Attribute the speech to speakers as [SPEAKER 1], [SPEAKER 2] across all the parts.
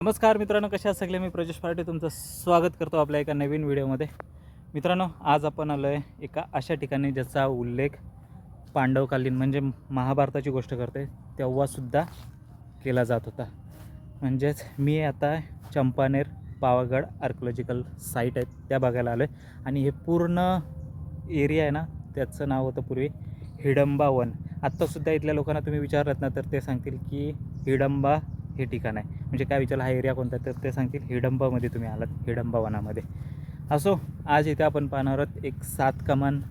[SPEAKER 1] नमस्कार मित्रांनो, कशा आहात सगळे. मी प्रजेश पार्टे तुमचं स्वागत करतो आपल्या एका नवीन व्हिडिओमध्ये. मित्रांनो, आज आपण आलो आहे एका अशा ठिकाणी ज्याचा उल्लेख पांडवकालीन म्हणजे महाभारताची गोष्ट करते तेव्हासुद्धा केला जात होता. म्हणजेच मी आता चंपानेर पावागड आर्किओलॉजिकल साईट आहेत त्या बघायला आलो आहे. आणि हे पूर्ण एरिया आहे ना, त्याचं नाव होतं पूर्वी हिडंबा वन. आत्तासुद्धा इथल्या लोकांना तुम्ही विचारलात ना तर ते सांगतील की हिडंबा हे ठिकाण आहे. म्हणजे काय विचारलं, हा एरिया कोणता, तर ते सांगतील हिडंबामध्ये तुम्ही आलात, हिडंबा वनामध्ये. असो, आज इथे आपण पाहणार आहोत एक 7 कमान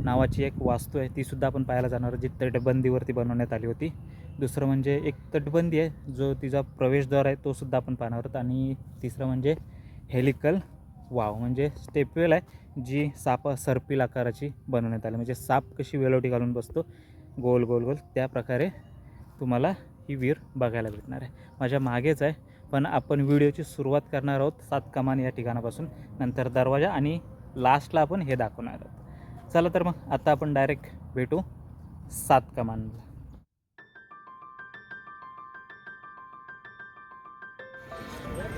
[SPEAKER 1] नावाची एक वास्तू आहे, तीसुद्धा आपण पाहायला जाणार आहोत, जी तटबंदीवरती बनवण्यात आली होती. दुसरं म्हणजे एक तटबंदी आहे, जो तिचा प्रवेशद्वार आहे, तोसुद्धा आपण पाहणार आहोत. आणि तिसरं म्हणजे हेलिकल वाव, म्हणजे स्टेपवेल आहे, जी सर्पिल आकाराची बनवण्यात आली. म्हणजे साप कशी वेलोटी घालून बसतो गोल गोल गोल, त्या प्रकारे तुम्हाला ही विहीर बघायला भेटणार आहे. माझ्या मागेच आहे, पण आपण व्हिडिओची सुरुवात करणार आहोत 7 कमान या ठिकाणापासून, नंतर दरवाजा आणि लास्टला आपण हे दाखवणार आहोत. चला तर मग आता आपण डायरेक्ट भेटू 7 कमानला.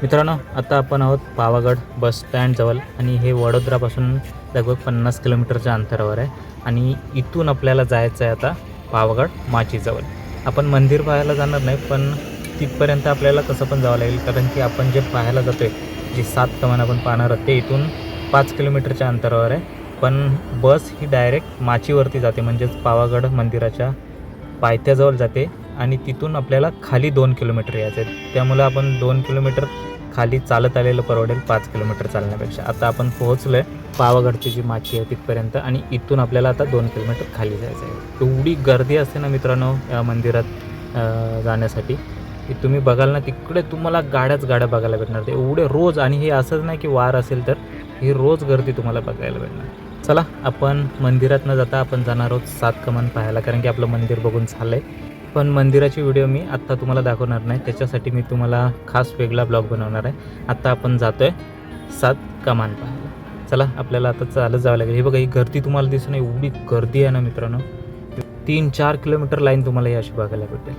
[SPEAKER 1] मित्रांनो, आता आपण आहोत पावागड बस स्टँडजवळ आणि हे वडोदरापासून लगभग 50 किलोमीटरच्या अंतरावर आहे. आणि इथून आपल्याला जायचं आहे आता पावागड माचीजवळ. आपण मंदिर पाहायला जाणार नाही, पण तिथपर्यंत आपल्याला कसं पण जावं लागेल, कारण की आपण जे पाहायला जातो आहे, जी 7 कमान आपण पाहणार आहोत, ते इथून 5 किलोमीटरच्या अंतरावर आहे. पण बस ही डायरेक्ट माचीवरती जाते, म्हणजेच पावागड मंदिराच्या पायथ्याजवळ जाते. आणि तिथून आपल्याला खाली 2 किलोमीटर यायचं आहे. त्यामुळे आपण 2 किलोमीटर खाली चालत आलेलं परवडेल 5 किलोमीटर चालण्यापेक्षा. आता आपण पोहोचलो आहे पावागडची जी माची आहे तिथपर्यंत, आणि इथून आपल्याला आता 2 किलोमीटर खाली जायचं आहे. एवढी गर्दी असते ना मित्रांनो या मंदिरात जाण्यासाठी, की तुम्ही बघाल ना तिकडे तुम्हाला गाड्या बघायला भेटणार. ते एवढे रोज, आणि हे असंच नाही की वार असेल तर ही रोज गर्दी तुम्हाला बघायला भेटणार. चला, आपण मंदिरात न जाता आपण जाणार आहोत 7 कमान पाहायला, कारण की आपलं मंदिर बघून झालं आहे. पण मंदिराची व्हिडिओ मी आत्ता तुम्हाला दाखवणार नाही, त्याच्यासाठी मी तुम्हाला खास वेगळा ब्लॉग बनवणार आहे. आत्ता आपण जातो आहे 7 कमान पाहायला. चला, आपल्याला आता चालत जावं लागेल. हे बघा, ही गर्दी तुम्हाला दिसून एवढी गर्दी आहे ना मित्रांनो, 3-4 किलोमीटर लाईन तुम्हाला ही अशी बघायला भेटेल.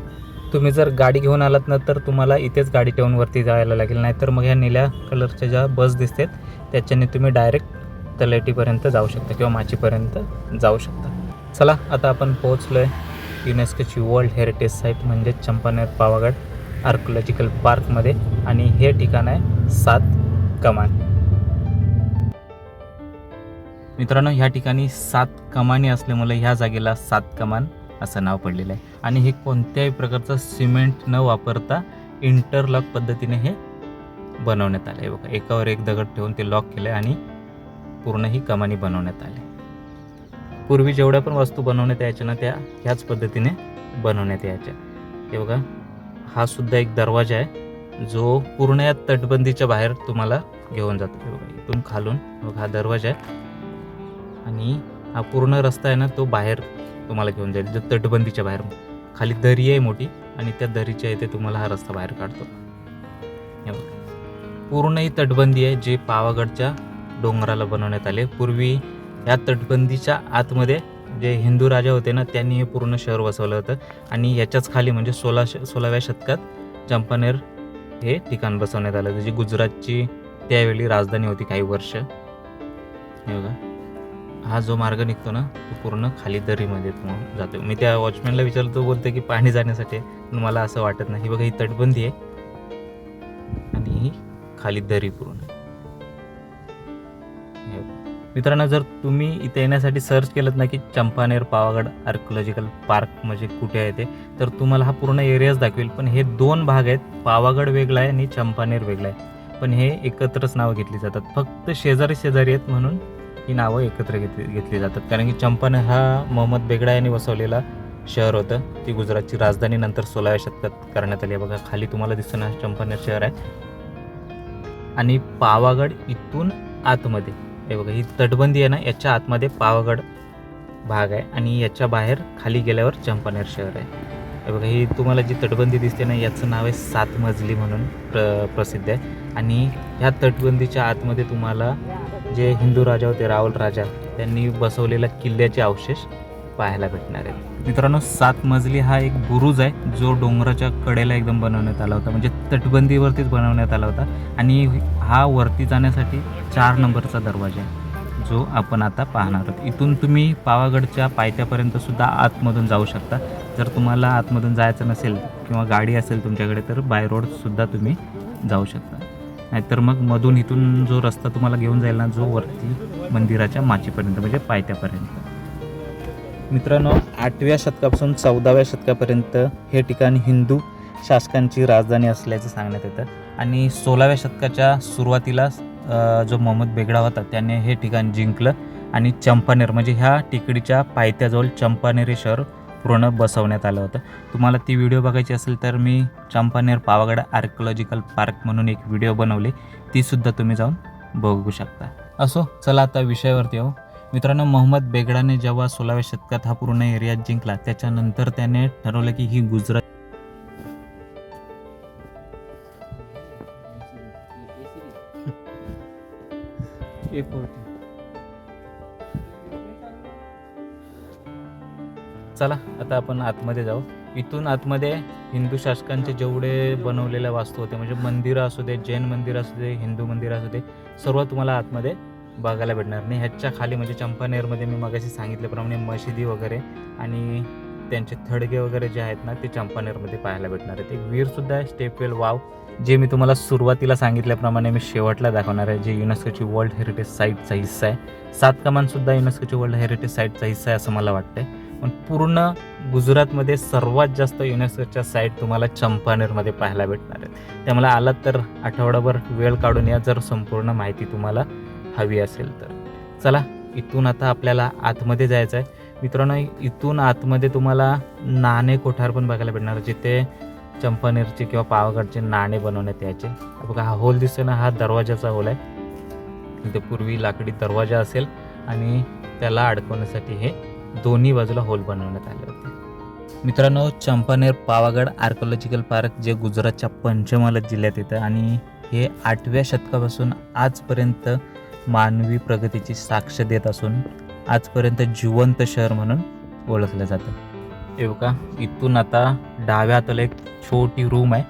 [SPEAKER 1] तुम्ही जर गाडी घेऊन आलात ना तर तुम्हाला इथेच गाडी ठेवून वरती जायला लागेल, नाहीतर मग ह्या निळ्या कलरच्या ज्या बस दिसतात त्याच्याने तुम्ही डायरेक्ट तलेटीपर्यंत जाऊ शकता किंवा माचीपर्यंत जाऊ शकता. चला, आता आपण पोहोचलो आहे युनेस्कोची वर्ल्ड हेरिटेज साईट म्हणजे चंपानेर पावागड आर्किओलॉजिकल पार्कमध्ये. आणि हे ठिकाण आहे 7 कमान. मित्रांनो, ह्या ठिकाणी 7 कमानी असल्यामुळे ह्या जागेला 7 कमान असं नाव पडलेलं आहे. आणि हे कोणत्याही प्रकारचं सिमेंट न वापरता इंटरलॉक पद्धतीने हे बनवण्यात आलं आहे. बघा, एकावर एक दगड ठेवून ते लॉक केलं आहे आणि पूर्ण ही कमानी बनवण्यात आली. पूर्वी जेवढ्या पण वस्तू बनवण्यात यायच्या ना त्या ह्याच पद्धतीने बनवण्यात यायच्या. हे बघा, हा सुद्धा एक दरवाजा आहे जो पूर्ण या तटबंदीच्या बाहेर तुम्हाला घेऊन जातो. हे बघा, इथून खालून बघा हा दरवाजा आहे, आणि हा पूर्ण रस्ता आहे ना तो बाहेर तुम्हाला घेऊन जाईल, जो तटबंदीच्या बाहेर. खाली दरी आहे मोठी, आणि त्या दरीच्या इथे तुम्हाला हा रस्ता बाहेर काढतो. हे बघा, पूर्ण ही तटबंदी आहे जे पावागडच्या डोंगराला बनवण्यात आले. पूर्वी या तटबंदीच्या आतमध्ये जे हिंदू राजा होते ना त्यांनी हे पूर्ण शहर वसवलं होतं. आणि याच्याच खाली म्हणजे 16व्या शतकात चंपानेर हे ठिकाण बसवण्यात आलं, जी गुजरातची त्यावेळी राजधानी होती काही वर्ष. हे बघा, हा जो मार्ग निघतो ना तो पूर्ण खाली दरीमध्ये जातो. मी त्या वॉचमॅनला विचारलं, तो बोलतो की पाणी जाण्यासाठी, पण मला असं वाटत नाही. बघा, ही तटबंदी आहे आणि ही खाली दरी पूर्ण. मित्रांनो, जर तुम्ही इथे येण्यासाठी सर्च केलं ना की चंपानेर पावागड आर्किओलॉजिकल पार्क म्हणजे कुठे आहे ते, तर तुम्हाला हा पूर्ण एरियाच दाखवेल. पण हे 2 भाग आहेत, पावागड वेगळा आहे आणि चंपानेर वेगळा आहे. पण हे एकत्रच नावं घेतली जातात, फक्त शेजारी आहेत म्हणून ही नावं एकत्र घेतली जातात. कारण की चंपानेर हा मोहम्मद बेगडा यांनी वसवलेला शहर होतं. ती गुजरातची राजधानी नंतर 16व्या शतकात करण्यात आली. बघा, खाली तुम्हाला दिसतं ना चंपानेर शहर आहे. आणि पावागड इथून आतमध्ये, हे बघा, ही तटबंदी आहे ना याच्या आतमध्ये पावागड भाग आहे, आणि याच्या बाहेर खाली गेल्यावर चंपानेर शहर आहे. हे बघा, ही तुम्हाला जी तटबंदी दिसते ना याचं नाव आहे 7 मजली म्हणून प्रसिद्ध आहे. आणि ह्या तटबंदीच्या आतमध्ये तुम्हाला जे हिंदू राजा होते, रावल राजा, त्यांनी बसवलेल्या किल्ल्याचे अवशेष पाहायला भेटणार आहे. मित्रांनो 7 मजली हा एक बुरुज आहे जो डोंगराच्या कडेला एकदम बनवण्यात आला होता, म्हणजे तटबंदीवरतीच बनवण्यात आला होता. आणि हा वरती जाण्यासाठी 4 नंबरचा दरवाजा आहे जो आपण आता पाहणार आहोत. इथून तुम्ही पावागडच्या पायथ्यापर्यंत सुद्धा आतमधून जाऊ शकता. जर तुम्हाला आतमधून जायचं नसेल किंवा गाडी असेल तुमच्याकडे तर बाय रोडसुद्धा तुम्ही जाऊ शकता. नाहीतर मग मधून इथून जो रस्ता तुम्हाला घेऊन जाईल ना जो वरती मंदिराच्या माचीपर्यंत म्हणजे पायथ्यापर्यंत. मित्रांनो 8व्या शतकापासून 14व्या शतकापर्यंत हे ठिकाण हिंदू शासकांची राजधानी असल्याचं सांगण्यात येतं. आणि 16व्या शतकाच्या सुरुवातीला जो मोहम्मद बेगडा होता त्याने हे ठिकाण जिंकलं आणि चंपानेर म्हणजे ह्या टेकडीच्या पायथ्याजवळ चंपानेर हे शहर पूर्ण बसवण्यात आलं होतं. तुम्हाला ती व्हिडिओ बघायची असेल तर मी चंपानेर पावागड आर्किओलॉजिकल पार्क म्हणून एक व्हिडिओ बनवली, तीसुद्धा तुम्ही जाऊन बघू शकता. असो चला आता विषयावरती येऊ. मित्रांनो मोहम्मद बेगडाने जेव्हा 16व्या शतकात हा पूर्ण एरिया जिंकला त्याच्यानंतर त्याने ठरवलं की ही गुजरात चला आता आपण आतमध्ये जाऊ. इथून आतमध्ये हिंदू शासकांचे जेवढे बनवलेल्या वास्तू होते म्हणजे मंदिरं असू दे, जैन मंदिर असू दे, हिंदू मंदिर असू दे, सर्व तुम्हाला आतमध्ये बघायला भेटणार नाही. ह्याच्या खाली म्हणजे चंपानेरमध्ये मी मगाशी सांगितल्याप्रमाणे मशिदी वगैरे आणि त्यांचे थडगे वगैरे जे आहेत ना ते चंपानेरमध्ये पाहायला भेटणार आहेत. एक वीरसुद्धा आहे स्टेपवेल वाव जे मी तुम्हाला सुरुवातीला सांगितल्याप्रमाणे मी शेवटला दाखवणार आहे, जे युनेस्कोची वर्ल्ड हेरिटेज साईटचा हिस्सा आहे. 7 कमानसुद्धा युनेस्कोची वर्ल्ड हेरिटेज साईटचा हिस्सा आहे असं मला वाटतं. पण पूर्ण गुजरातमध्ये सर्वात जास्त युनेस्कोच्या साईट तुम्हाला चंपानेरमध्ये पाहायला भेटणार आहेत. त्यामुळे आलात तर आठवडाभर वेळ काढून या जर संपूर्ण माहिती तुम्हाला हवी असेल तर. चला इथून आता आपल्याला आतमध्ये जायचं आहे. मित्रांनो इथून आतमध्ये तुम्हाला नाणे कोठार पण बघायला भेटणार जिथे चंपानेरचे किंवा पावागडचे नाणे बनवण्यात यायचे. बघा हा होल दिसतो ना, हा दरवाजाचा होल आहे. इथे पूर्वी लाकडी दरवाजा असेल आणि त्याला अडकवण्यासाठी हे दोन्ही बाजूला होल बनवण्यात आले होते. मित्रांनो चंपानेर पावागड आर्किओलॉजिकल पार्क जे गुजरातच्या पंचमहाल जिल्ह्यात येतं आणि हे 8व्या शतकापासून आजपर्यंत मानवी प्रगतीची साक्ष देत असून आजपर्यंत जिवंत शहर म्हणून ओळखलं जातं. हे बघा इथून आता डाव्या हाताला एक छोटी रूम आहे.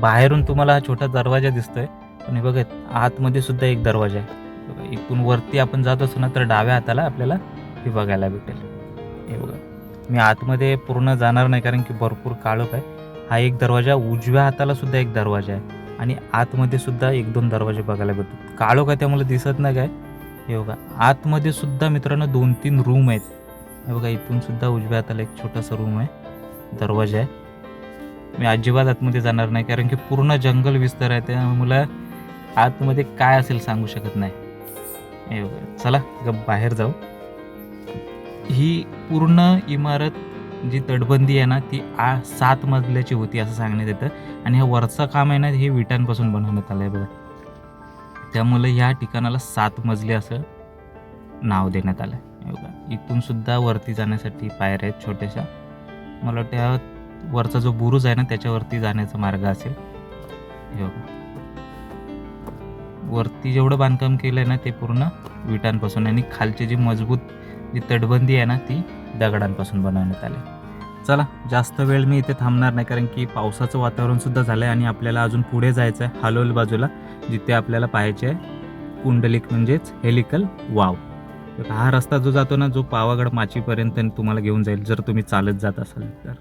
[SPEAKER 1] बाहेरून तुम्हाला हा छोटा दरवाजा दिसतोय पण हे बघा आतमध्ये सुद्धा एक दरवाजा आहे. बघा इथून वरती आपण जात असतो ना तर डाव्या हाताला आपल्याला हे बघायला भेटेल. हे बघा मी आतमध्ये पूर्ण जाणार नाही कारण की भरपूर काळोख आहे. हा एक दरवाजा, उजव्या हाताला सुद्धा एक दरवाजा आहे आणि आतमध्ये सुद्धा 1-2 दरवाजे बघायला भेटतात. काळोख आहे त्यामुळे दिसत नाही काय. हे बघा आतमध्ये सुद्धा मित्रांनो 2-3 रूम आहेत. हे बघा इथून सुद्धा उजव्या हाताला एक छोटासा रूम आहे, दरवाजा आहे. मी अजिबात आतमध्ये जाणार नाही कारण की पूर्ण जंगल विस्तार आहे त्यामुळे आतमध्ये काय असेल सांगू शकत नाही. हे बघा चला बाहेर जाऊ. ही पूर्ण इमारत जी तटबंदी आहे ना ती 7 मजल्याची होती असं सांगण्यात येतं आणि हे वरचं काम आहे ना हे विटांपासून बनवण्यात आलं आहे बघा. त्यामुळे ह्या ठिकाणाला 7 मजले असं नाव देण्यात आलं आहे. बघा इथून सुद्धा वरती जाण्यासाठी पायऱ्या आहेत छोट्याशा. मला त्या वरचा जो बुरुज आहे ना त्याच्यावरती जाण्याचा मार्ग असेल. हे बघा वरती जेवढं बांधकाम केलं आहे ना ते पूर्ण विटांपासून आणि खालची जी मजबूत जी तटबंदी आहे ना ती दगडांपासून बनवण्यात आली. चला जास्त वेळ मी इथे थांबणार नाही कारण की पावसाचं वातावरणसुद्धा झालं आहे आणि आपल्याला अजून पुढे जायचं आहे हालोल बाजूला जिथे आपल्याला पाहायचे आहे कुंडलिक म्हणजेच हेलिकल वाव. हा रस्ता जो जातो ना जो पावागड माचीपर्यंत तुम्हाला घेऊन जाईल जर तुम्ही चालत जात असाल तर.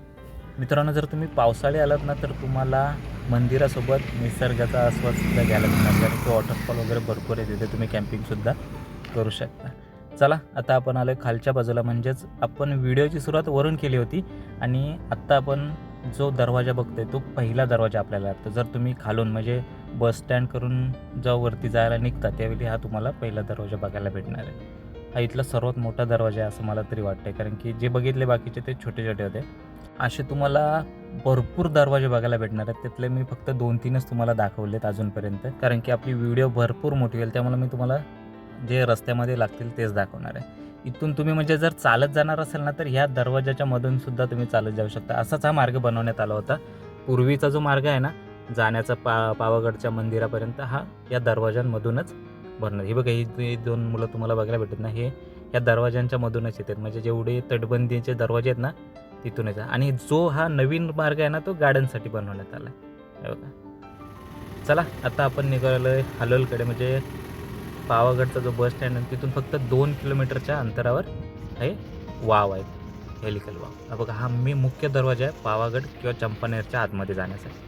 [SPEAKER 1] मित्रांनो जर तुम्ही पावसाळी आलात ना तर तुम्हाला मंदिरासोबत निसर्गाचा आस्वादसुद्धा घ्यायला मिळणार कारण की वॉटरफॉल वगैरे भरपूर आहे तिथे तुम्ही कॅम्पिंगसुद्धा करू शकता. चला आता आपण आलो खालच्या बाजूला म्हणजेच आपण व्हिडिओची सुरुवात वरून केली होती आणि आत्ता आपण जो दरवाजा बघतोय तो पहिला दरवाजा आपल्याला लागतो. जर तुम्ही खालून म्हणजे बस स्टँड करून जेव्हा वरती जायला निघता त्यावेळी हा तुम्हाला पहिला दरवाजा बघायला भेटणार आहे. हा इथला सर्वात मोठा दरवाजा आहे असं मला तरी वाटतं कारण की जे बघितले बाकीचे ते छोटे छोटे होते. असे तुम्हाला भरपूर दरवाजे बघायला भेटणार आहेत. त्यातले मी फक्त 2-3च तुम्हाला दाखवलेत अजूनपर्यंत कारण की आपली व्हिडिओ भरपूर मोठी होईल त्यामुळे मी तुम्हाला जे रस्त्यामध्ये लागतील तेच दाखवणार आहे. इथून तुम्ही म्हणजे जर चालत जाणार असाल ना तर ह्या दरवाजाच्या मधूनसुद्धा तुम्ही चालत जाऊ शकता. असाच हा मार्ग बनवण्यात आला होता. पूर्वीचा जो मार्ग आहे ना जाण्याचा पावागडच्या मंदिरापर्यंत हा या दरवाजांमधूनच बनणार. ही बघा ही 2 मुलं तुम्हाला बघायला भेटत ना हे या दरवाजांच्या मधूनच येतात, म्हणजे जेवढे तटबंदीचे दरवाजे आहेत ना तिथूनच आहे. आणि जो हा नवीन मार्ग आहे ना तो गाड्यांसाठी बनवण्यात आला आहे बघा. चला आता आपण निघालो आहे हालोलकडे, म्हणजे पावागडचा जो बस स्टँड आहे तिथून फक्त 2 किलोमीटरच्या अंतरावर हे वाव आहे, हेलिकल वाव. हा बघा, हा मुख्य दरवाजा आहे पावागड किंवा चंपानेरच्या आतमध्ये जाण्यासाठी.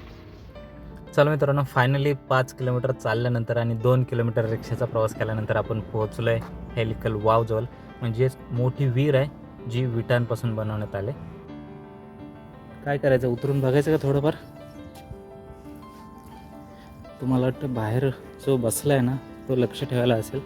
[SPEAKER 1] चला मित्रांनो, फायनली 5 किलोमीटर चालल्यानंतर आणि 2 किलोमीटर रिक्षाचा प्रवास केल्यानंतर आपण पोहोचलो आहे हेलिकल वावजवळ. म्हणजेच मोठी विहीर आहे जी विटांपासून बनवण्यात आले. काय करायचं, उतरून बघायचं का थोडंफार? तुम्हाला वाटतं बाहेर जो बसला आहे ना तो लक्ष ठेवायला असेल.